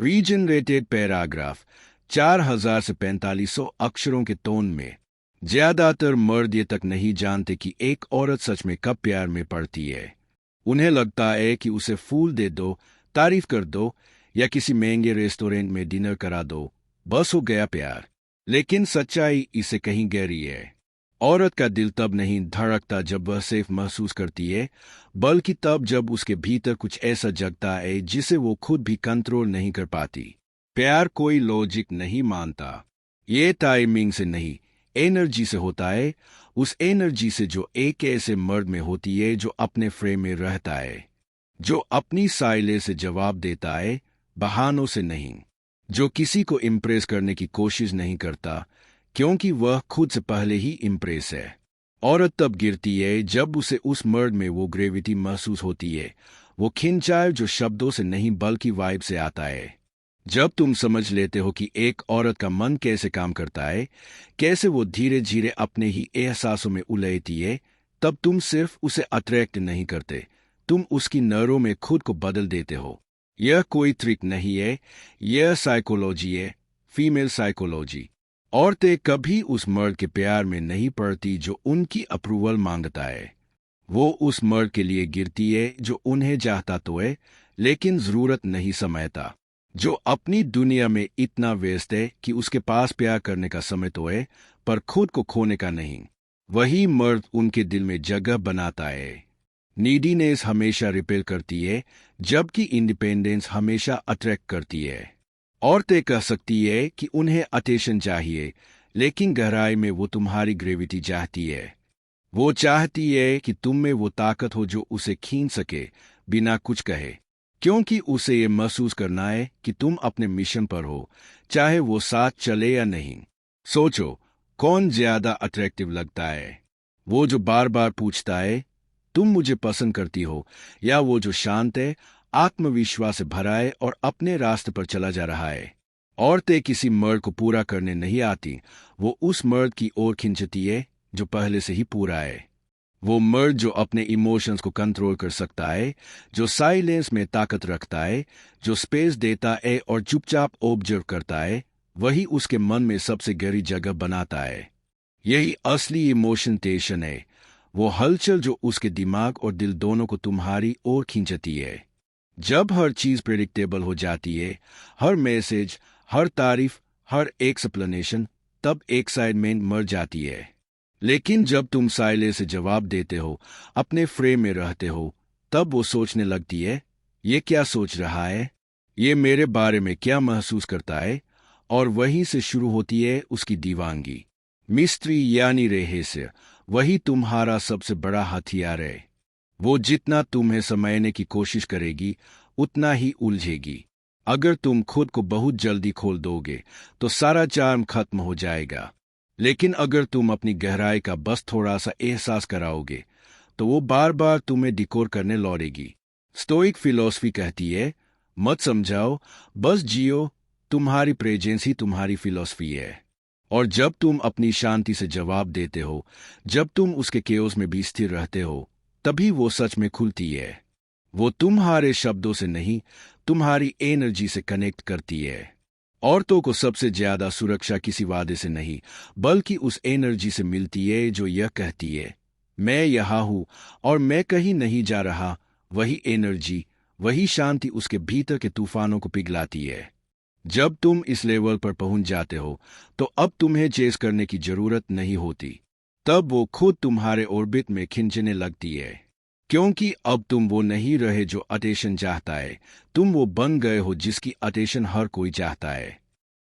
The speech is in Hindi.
रीजनरेटेड पैराग्राफ 4000 से 4500 अक्षरों के टोन में। ज्यादातर मर्द ये तक नहीं जानते कि एक औरत सच में कब प्यार में पड़ती है। उन्हें लगता है कि उसे फूल दे दो, तारीफ कर दो या किसी महंगे रेस्टोरेंट में डिनर करा दो, बस हो गया प्यार। लेकिन सच्चाई इससे कहीं गहरी है। औरत का दिल तब नहीं धड़कता जब वह सेफ महसूस करती है, बल्कि तब जब उसके भीतर कुछ ऐसा जगता है जिसे वो खुद भी कंट्रोल नहीं कर पाती। प्यार कोई लॉजिक नहीं मानता। ये टाइमिंग से नहीं, एनर्जी से होता है। उस एनर्जी से जो एक ऐसे मर्द में होती है जो अपने फ्रेम में रहता है, जो अपनी साइले से जवाब देता है, बहानों से नहीं, जो किसी को इम्प्रेस करने की कोशिश नहीं करता क्योंकि वह खुद से पहले ही इम्प्रेस है। औरत तब गिरती है जब उसे उस मर्द में वो ग्रेविटी महसूस होती है, वो खिंचाव जो शब्दों से नहीं बल्कि वाइब से आता है। जब तुम समझ लेते हो कि एक औरत का मन कैसे काम करता है, कैसे वो धीरे धीरे अपने ही एहसासों में उलझती है, तब तुम सिर्फ उसे अट्रैक्ट नहीं करते, तुम उसकी नरों में खुद को बदल देते हो। यह कोई ट्रिक नहीं है, यह साइकोलॉजी है, फीमेल साइकोलॉजी। औरतें कभी उस मर्द के प्यार में नहीं पड़ती जो उनकी अप्रूवल मांगता है। वो उस मर्द के लिए गिरती है जो उन्हें चाहता तो है लेकिन जरूरत नहीं समझता, जो अपनी दुनिया में इतना व्यस्त है कि उसके पास प्यार करने का समय तो है पर खुद को खोने का नहीं। वही मर्द उनके दिल में जगह बनाता है। नीडीनेस हमेशा रिपेल करती है जबकि इंडिपेंडेंस हमेशा अट्रैक्ट करती है। औरतें कह सकती है कि उन्हें अटेंशन चाहिए, लेकिन गहराई में वो तुम्हारी ग्रेविटी चाहती है। वो चाहती है कि तुम में वो ताकत हो जो उसे खींच सके बिना कुछ कहे, क्योंकि उसे ये महसूस करना है कि तुम अपने मिशन पर हो, चाहे वो साथ चले या नहीं। सोचो, कौन ज्यादा अट्रैक्टिव लगता है? वो जो बार बार पूछता है तुम मुझे पसंद करती हो, या वो जो शांत है, आत्मविश्वास से भरा है और अपने रास्ते पर चला जा रहा है? औरतें किसी मर्द को पूरा करने नहीं आती, वो उस मर्द की ओर खींचती है जो पहले से ही पूरा है। वो मर्द जो अपने इमोशंस को कंट्रोल कर सकता है, जो साइलेंस में ताकत रखता है, जो स्पेस देता है और चुपचाप ऑब्जर्व करता है, वही उसके मन में सबसे गहरी जगह बनाता है। यही असली इमोशन टेंशन है, वो हलचल जो उसके दिमाग और दिल दोनों को तुम्हारी ओर खींचती है। जब हर चीज प्रेडिक्टेबल हो जाती है, हर मैसेज, हर तारीफ, हर एक्सप्लेनेशन, तब एक्साइटमेंट मर जाती है। लेकिन जब तुम साइले से जवाब देते हो, अपने फ्रेम में रहते हो, तब वो सोचने लगती है, ये क्या सोच रहा है, ये मेरे बारे में क्या महसूस करता है, और वहीं से शुरू होती है उसकी दीवानगी। मिस्ट्री यानी रहस्य, वही तुम्हारा सबसे बड़ा हथियार है। वो जितना तुम्हें समझने की कोशिश करेगी, उतना ही उलझेगी। अगर तुम खुद को बहुत जल्दी खोल दोगे, तो सारा चार्म खत्म हो जाएगा। लेकिन अगर तुम अपनी गहराई का बस थोड़ा सा एहसास कराओगे, तो वो बार बार तुम्हें डिकोर करने लौटेगी। स्टोइक फिलॉसफी कहती है, मत समझाओ, बस जियो। तुम्हारी प्रेजेंस ही तुम्हारी फिलॉसफी है। और जब तुम अपनी शांति से जवाब देते हो, जब तुम उसके केओस में भी स्थिर रहते हो, तभी वो सच में खुलती है। वो तुम्हारे शब्दों से नहीं, तुम्हारी एनर्जी से कनेक्ट करती है। औरतों को सबसे ज्यादा सुरक्षा किसी वादे से नहीं, बल्कि उस एनर्जी से मिलती है जो यह कहती है, मैं यहाँ हूं और मैं कहीं नहीं जा रहा। वही एनर्जी, वही शांति उसके भीतर के तूफानों को पिघलाती है। जब तुम इस लेवल पर पहुंच जाते हो, तो अब तुम्हें चेस करने की जरूरत नहीं होती। तब वो खुद तुम्हारे ऑर्बिट में खींचने लगती है, क्योंकि अब तुम वो नहीं रहे जो अटेंशन चाहता है, तुम वो बन गए हो जिसकी अटेंशन हर कोई चाहता है।